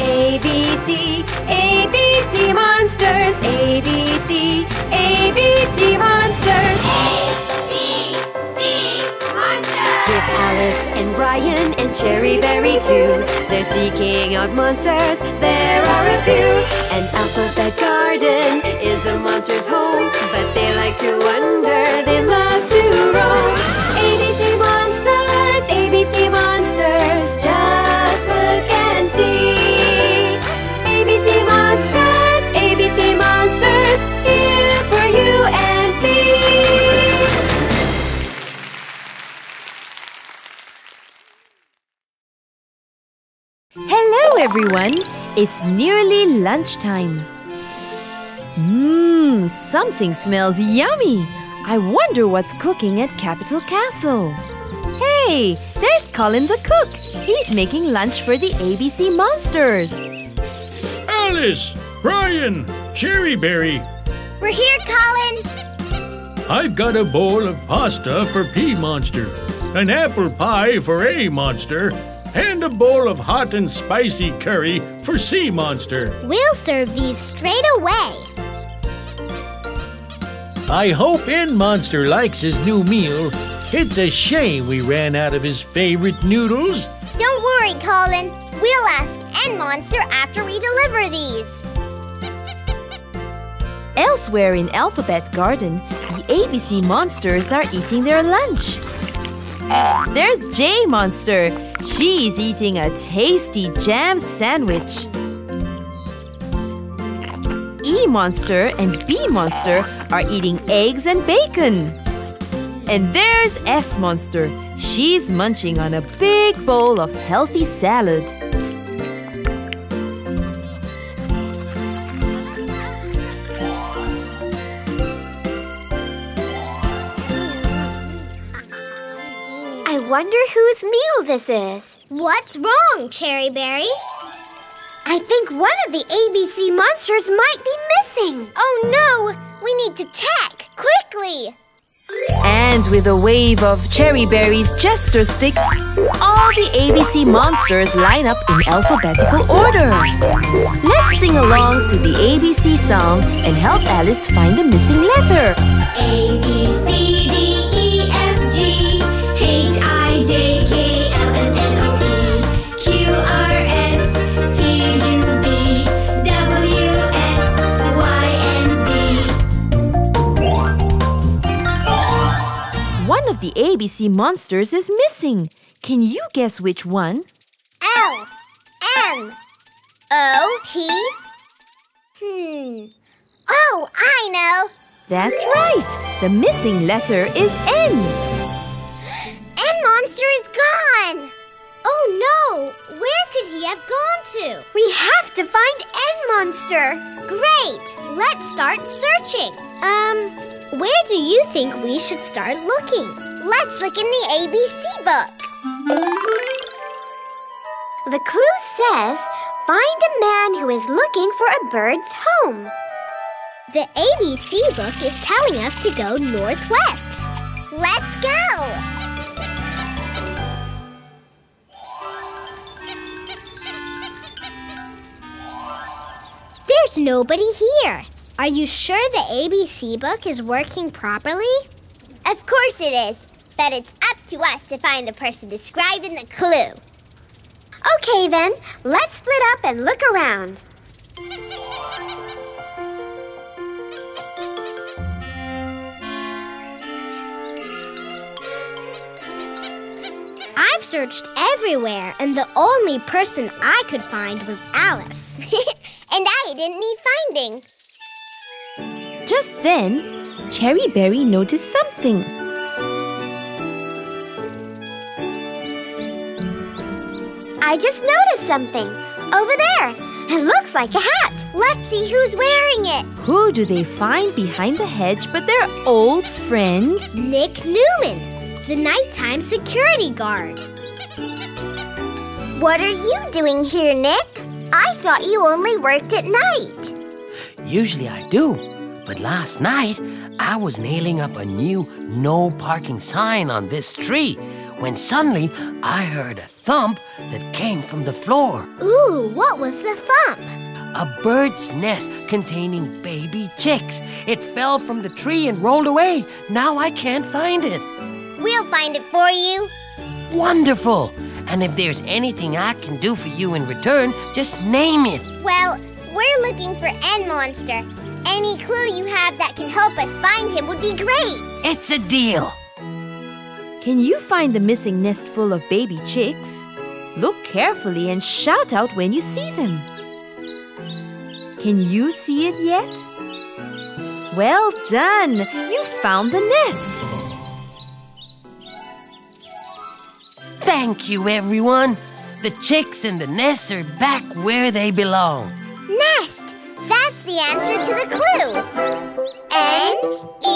A: ABC, ABC Monsters, ABC, ABC Monsters. ABC Monsters. With Alice and Brian and Cherry Berry too. They're seeking out monsters, there are a few. And Alphabet Garden is a monster's home, but they like to wander, they love to roam. ABC Monsters, ABC Monsters, just look and see. ABC Monsters, here for you and me.
E: Hello everyone! It's nearly lunchtime. Something smells yummy. I wonder what's cooking at Capital Castle. Hey, there's Colin the cook. He's making lunch for the ABC Monsters.
C: Alice, Brian, Cherry Berry.
I: We're here, Colin.
C: I've got a bowl of pasta for P Monster, an apple pie for A Monster, and a bowl of hot and spicy curry for C Monster.
I: We'll serve these straight away.
C: I hope N Monster likes his new meal. It's a shame we ran out of his favorite noodles.
I: Don't worry, Colin. We'll ask N Monster after we deliver these.
E: Elsewhere in Alphabet Garden, the ABC Monsters are eating their lunch. There's J Monster. She's eating a tasty jam sandwich. E Monster and B Monster are eating eggs and bacon. And there's S Monster. She's munching on a big bowl of healthy salad.
I: I wonder whose meal this is. What's wrong, Cherry Berry? I think one of the ABC Monsters might be missing. Oh no! We need to check! Quickly!
E: And with a wave of Cherry Berry's jester stick, all the ABC Monsters line up in alphabetical order. Let's sing along to the ABC song and help Alice find the missing letter.
A: A, B, C, D, E, F, G, H, I, J, K, L, M, N, O, P, Q, R, S, T, U, V, W, X, Y, and Z.
E: One of the ABC Monsters is missing. Can you guess which one?
I: L, M, O, P. Oh, I know.
E: That's right. The missing letter is N.
I: N Monster is gone. Oh no, where could he have gone to? We have to find N Monster. Great, let's start searching. Where do you think we should start looking? Let's look in the ABC book. The clue says, find a man who is looking for a bird's home. The ABC book is telling us to go northwest. Let's go! There's nobody here. Are you sure the ABC book is working properly? Of course it is, but it's up to us to find the person described in the clue. Okay then, let's split up and look around. I've searched everywhere, and the only person I could find was Alice. And I didn't need finding.
E: Just then, Cherry Berry noticed something.
I: I just noticed something. Over there. It looks like a hat. Let's see who's wearing it.
E: Who do they find behind the hedge but their old friend?
I: Nick Newman, the nighttime security guard. What are you doing here, Nick? I thought you only worked at night.
N: Usually I do, but last night I was nailing up a new no parking sign on this tree when suddenly I heard a thump that came from the floor.
I: Ooh, what was the thump?
N: A bird's nest containing baby chicks. It fell from the tree and rolled away. Now I can't find it.
I: We'll find it for you.
N: Wonderful! And if there's anything I can do for you in return, just name it.
I: Well, we're looking for N Monster. Any clue you have that can help us find him would be great.
N: It's a deal.
E: Can you find the missing nest full of baby chicks? Look carefully and shout out when you see them. Can you see it yet? Well done! You found the nest.
N: Thank you, everyone. The chicks and the nests are back where they belong.
I: Nest! That's the answer to the clue. N-E-S-T.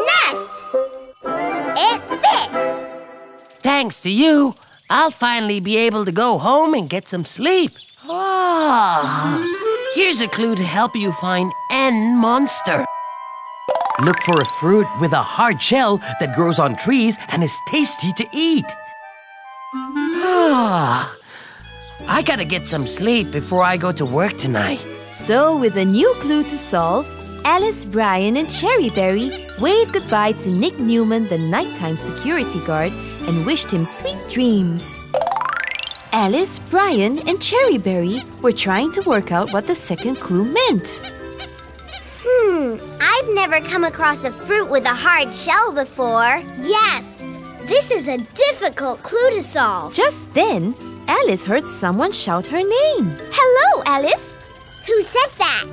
I: Nest! It fits!
N: Thanks to you, I'll finally be able to go home and get some sleep. Here's a clue to help you find N Monster. Look for a fruit with a hard shell that grows on trees and is tasty to eat. I gotta get some sleep before I go to work tonight.
E: So with a new clue to solve, Alice, Brian, and Cherryberry waved goodbye to Nick Newman, the nighttime security guard, and wished him sweet dreams. Alice, Brian, and Cherryberry were trying to work out what the second clue meant.
I: I've never come across a fruit with a hard shell before. Yes, this is a difficult clue to solve.
E: Just then, Alice heard someone shout her name.
I: Hello, Alice. Who said that?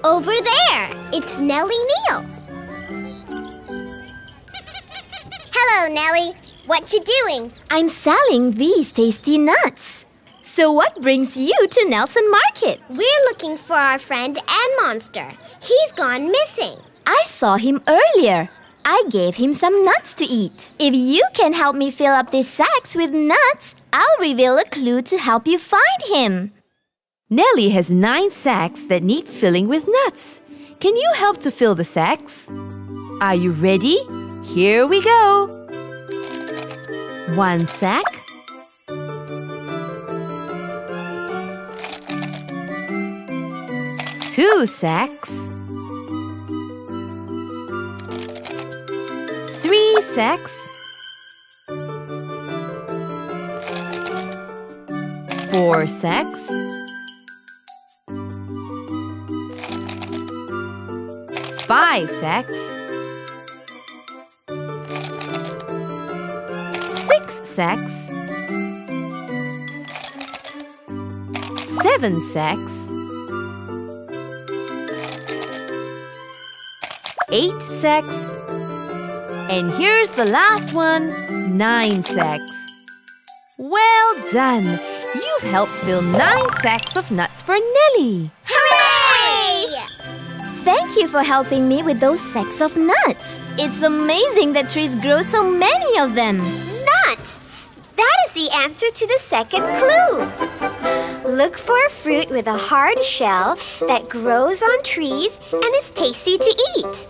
I: Over there. It's Nellie Neal. Hello, Nellie. What you doing?
O: I'm selling these tasty nuts. So what brings you to Nelson Market?
I: We're looking for our friend N Monster. He's gone missing.
O: I saw him earlier. I gave him some nuts to eat. If you can help me fill up these sacks with nuts, I'll reveal a clue to help you find him.
E: Nellie has 9 sacks that need filling with nuts. Can you help to fill the sacks? Are you ready? Here we go. 1 sack. 2 sacks. 3 sacks. 4 sacks. 5 sacks. 6 sacks. 7 sacks. 8 sacks. And here's the last one, 9 sacks. Well done! You've helped fill 9 sacks of nuts for Nellie.
I: Hooray!
O: Thank you for helping me with those sacks of nuts. It's amazing that trees grow so many of them.
I: Nuts! That is the answer to the second clue. Look for a fruit with a hard shell that grows on trees and is tasty to eat.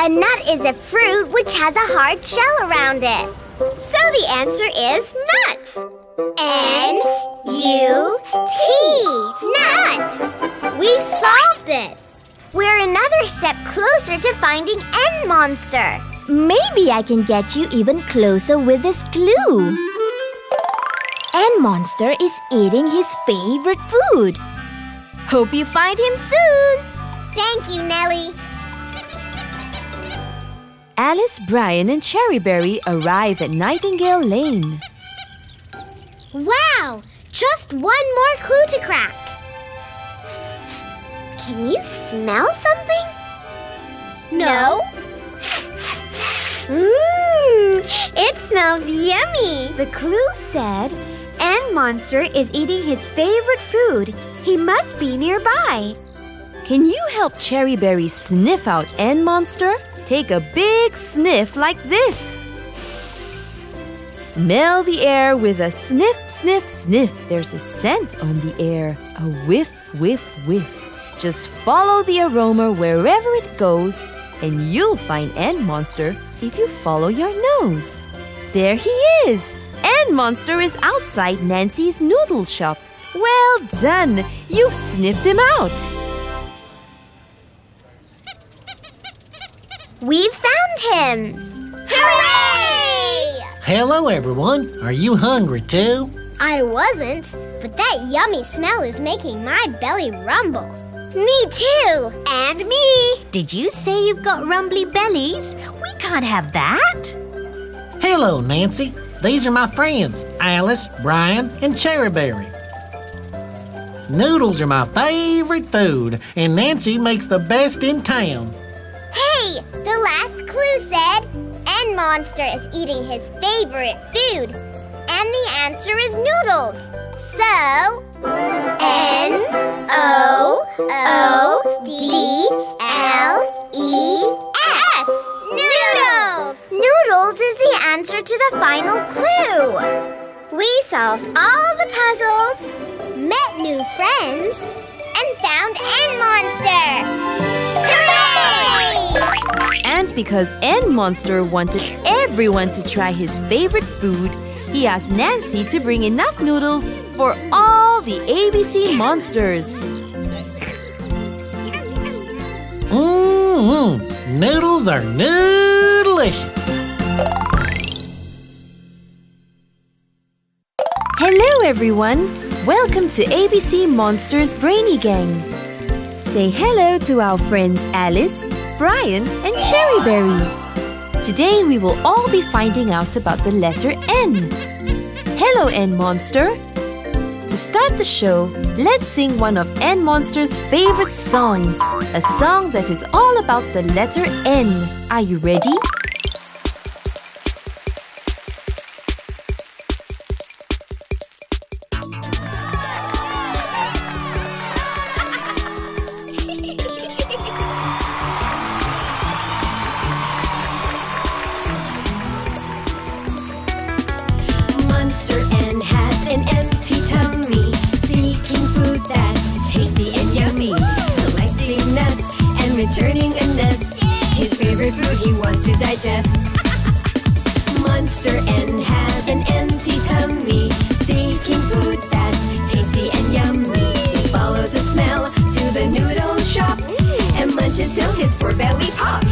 I: A nut is a fruit which has a hard shell around it. So the answer is nut. N-U-T. Nut! We solved it. We're another step closer to finding N Monster.
O: Maybe I can get you even closer with this clue. N Monster is eating his favorite food. Hope you find him soon.
I: Thank you, Nellie.
E: Alice, Brian, and Cherryberry arrive at Nightingale Lane.
I: Wow! Just one more clue to crack. Can you smell something? No. It smells yummy!
G: The clue said, N Monster is eating his favorite food. He must be nearby.
B: Can you help Cherry Berry sniff out N Monster? Take a big sniff like this. Smell the air with a sniff, sniff, sniff. There's a scent on the air. A whiff, whiff, whiff. Just follow the aroma wherever it goes, and you'll find N Monster if you follow your nose. There he is! N Monster is outside Nancy's noodle shop. Well done! You've sniffed him out.
I: We've found him! Hooray!
D: Hello, everyone. Are you hungry too?
I: I wasn't, but that yummy smell is making my belly rumble. Me too!
G: And me! Did you say you've got rumbly bellies? We can't have that!
D: Hello, Nancy. These are my friends, Alice, Brian, and Cherry Berry. Noodles are my favorite food, and Nancy makes the best in town.
I: Hey! The last clue said N Monster is eating his favorite food, and the answer is noodles. So, N-O-O-D-L-E-S. Noodles! Noodles is the answer to the final clue. We solved all the puzzles, met new friends, and found N Monster. Hooray!
B: And because N Monster wanted everyone to try his favorite food, he asked Nancy to bring enough noodles for all the ABC monsters.
D: Noodles are noodalicious.
B: Hello, everyone. Welcome to ABC Monsters Brainy Gang. Say hello to our friends Alice, Brian, and Cherry Berry. Today we will all be finding out about the letter N. Hello, N Monster. To start the show, let's sing one of N Monster's favorite songs. A song that is all about the letter N. Are you ready?
A: Returning a nest, his favorite food he wants to digest. Monster N has an empty tummy, seeking food that's tasty and yummy. He follows the smell to the noodle shop and munches till his poor belly pops.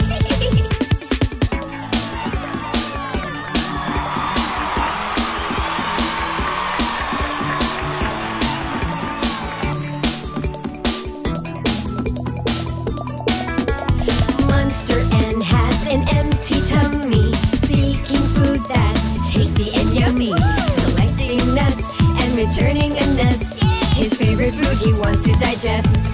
A: Returning a nest, his favorite food he wants to digest.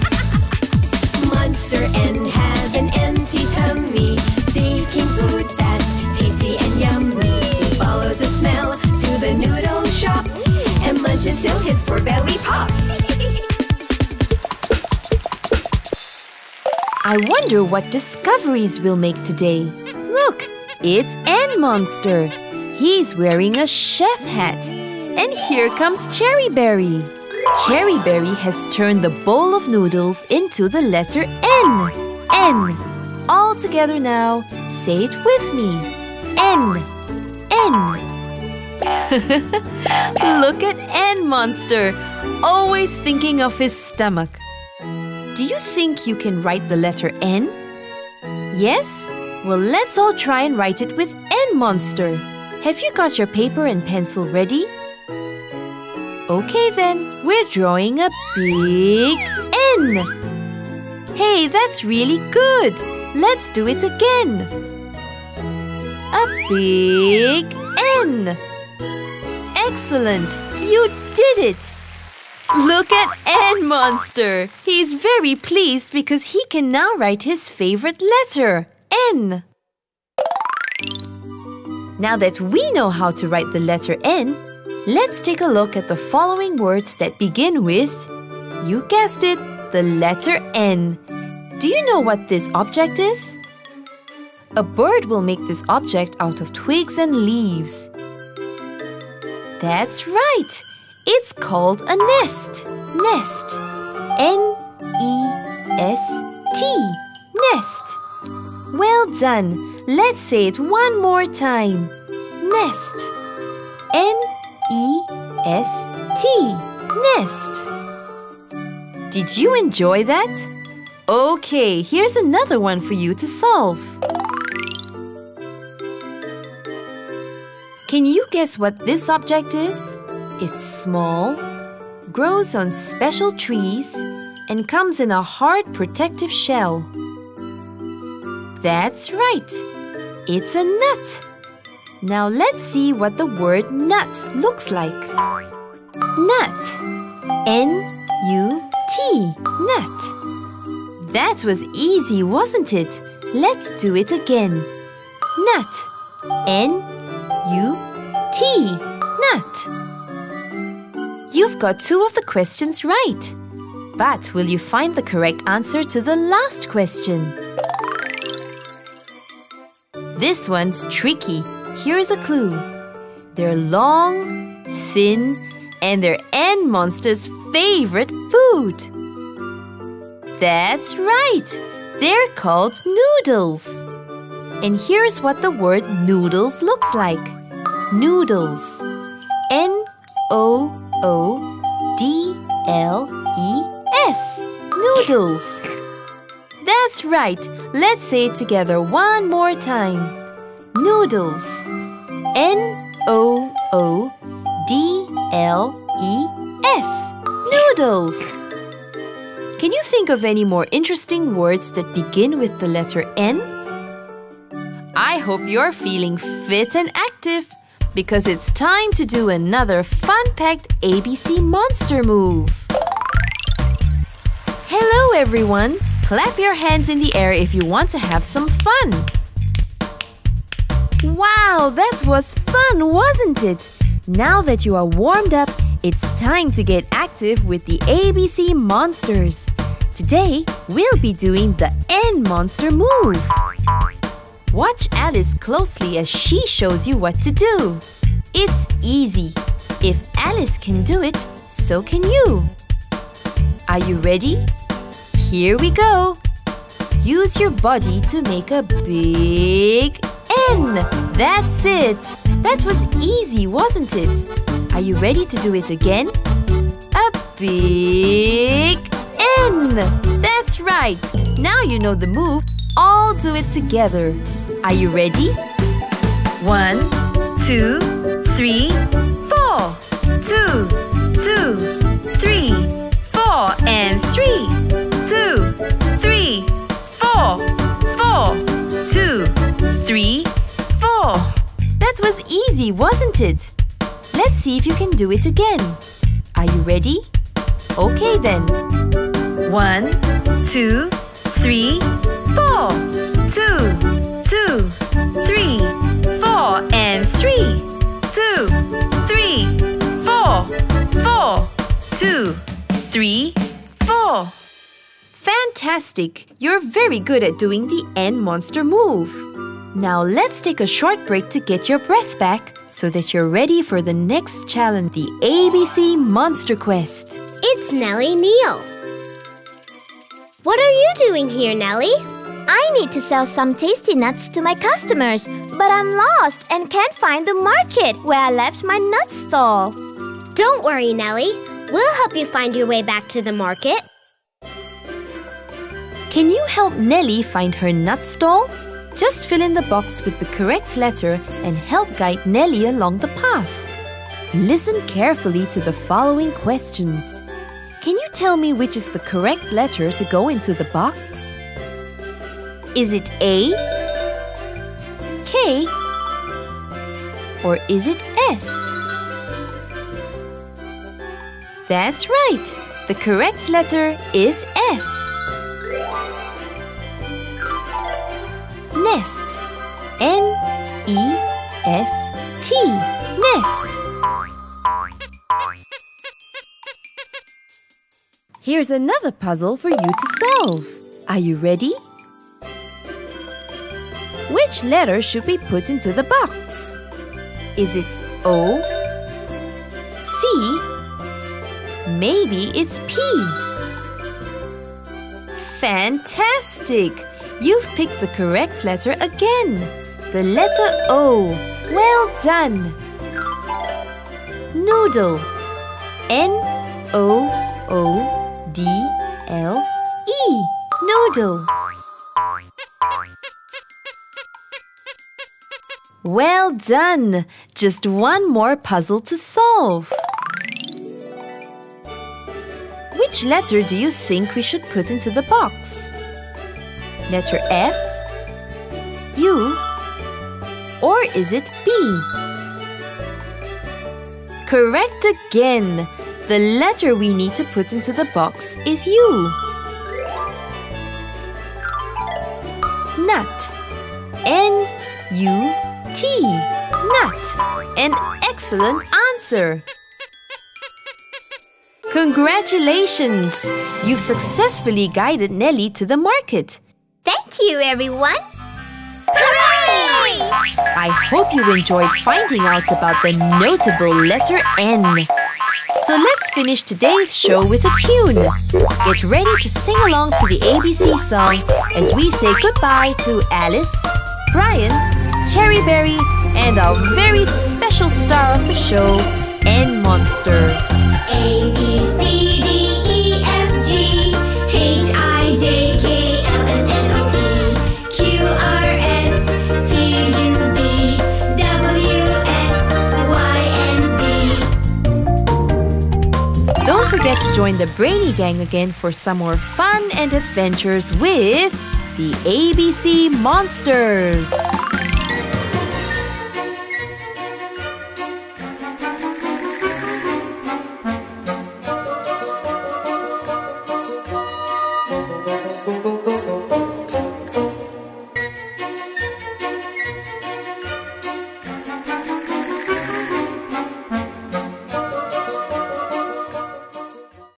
A: Monster N has an empty tummy, seeking food that's tasty and yummy. He follows the smell to the noodle shop and munches till his poor belly pops.
B: I wonder what discoveries we'll make today. Look, it's N Monster. He's wearing a chef hat. And here comes Cherry Berry. Cherry Berry has turned the bowl of noodles into the letter N. N. All together now. Say it with me. N. N. Look at N Monster, always thinking of his stomach. Do you think you can write the letter N? Yes? Well, let's all try and write it with N Monster. Have you got your paper and pencil ready? Okay then, we're drawing a big N. Hey, that's really good. Let's do it again. A big N. Excellent, you did it. Look at N Monster. He's very pleased because he can now write his favorite letter, N. Now that we know how to write the letter N, let's take a look at the following words that begin with, you guessed it, the letter N. Do you know what this object is? A bird will make this object out of twigs and leaves. That's right! It's called a nest. Nest. N-E-S-T. Nest. Well done. Let's say it one more time. Nest. N-E-S-T. Nest. Did you enjoy that? Okay, here's another one for you to solve. Can you guess what this object is? It's small, grows on special trees, and comes in a hard protective shell. That's right. It's a nut. Now let's see what the word nut looks like. Nut. N-U-T. Nut. That was easy, wasn't it? Let's do it again. Nut. N-U-T. Nut. You've got 2 of the questions right. But will you find the correct answer to the last question? This one's tricky. Here's a clue. They're long, thin, and they're N Monster's favorite food. That's right. They're called noodles. And here's what the word noodles looks like. Noodles. N-O-O-D-L-E-S. Noodles. That's right. Let's say it together one more time. Noodles. N-O-O-D-L-E-S. Noodles. Can you think of any more interesting words that begin with the letter N? I hope you're feeling fit and active because it's time to do another fun-packed ABC Monster move. Hello, everyone. Clap your hands in the air if you want to have some fun. Wow, that was fun, wasn't it? Now that you are warmed up, it's time to get active with the ABC Monsters. Today, we'll be doing the N Monster move. Watch Alice closely as she shows you what to do. It's easy. If Alice can do it, so can you. Are you ready? Here we go. Use your body to make a big N. That's it. That was easy, wasn't it? Are you ready to do it again? A big N. That's right. Now you know the move. All do it together. Are you ready? 1, 2, 3, 4. 2, 2, 3, 4, and 3. 2, 3, 4, 4. 2, 3, 4. That was easy, wasn't it? Let's see if you can do it again. Are you ready? Okay then. 1, 2, 3, 4. 2, 2, 3, 4, and 3. 2, 3, 4, 4. 2, 3, 4. Fantastic! You're very good at doing the N Monster move. Now let's take a short break to get your breath back so that you're ready for the next challenge, the ABC Monster Quest.
I: It's Nellie Neal. What are you doing here, Nellie?
O: I need to sell some tasty nuts to my customers, but I'm lost and can't find the market where I left my nut stall.
I: Don't worry, Nellie. We'll help you find your way back to the market.
B: Can you help Nellie find her nut stall? Just fill in the box with the correct letter and help guide Nellie along the path. Listen carefully to the following questions. Can you tell me which is the correct letter to go into the box? Is it A, K, or is it S? That's right. The correct letter is S. Nest. N-E-S-T. N-E-S-T. Nest. Here's another puzzle for you to solve. Are you ready? Which letter should we put into the box? Is it O? C? Maybe it's P. Fantastic! You've picked the correct letter again. The letter O. Well done. Noodle. N-O-O-D-L-E. Noodle. Well done! Just one more puzzle to solve. Which letter do you think we should put into the box? Letter F? U? Or is it B? Correct again! The letter we need to put into the box is U. Nut. N-U-T. Nut. An excellent answer! Congratulations! You've successfully guided Nellie to the market.
I: Thank you, everyone!
B: Hooray! I hope you enjoyed finding out about the notable letter N. So let's finish today's show with a tune. Get ready to sing along to the ABC song as we say goodbye to Alice, Brian, Cherry Berry, and our very special star of the show, N-Monster.
A: A, B, C, D, E, F, G, H, I, J, K, L, M, N, O, P, Q, R, S, T, U, V, W, X, Y, and Z.
B: Don't forget to join the Brainy Gang again for some more fun and adventures with the ABC Monsters.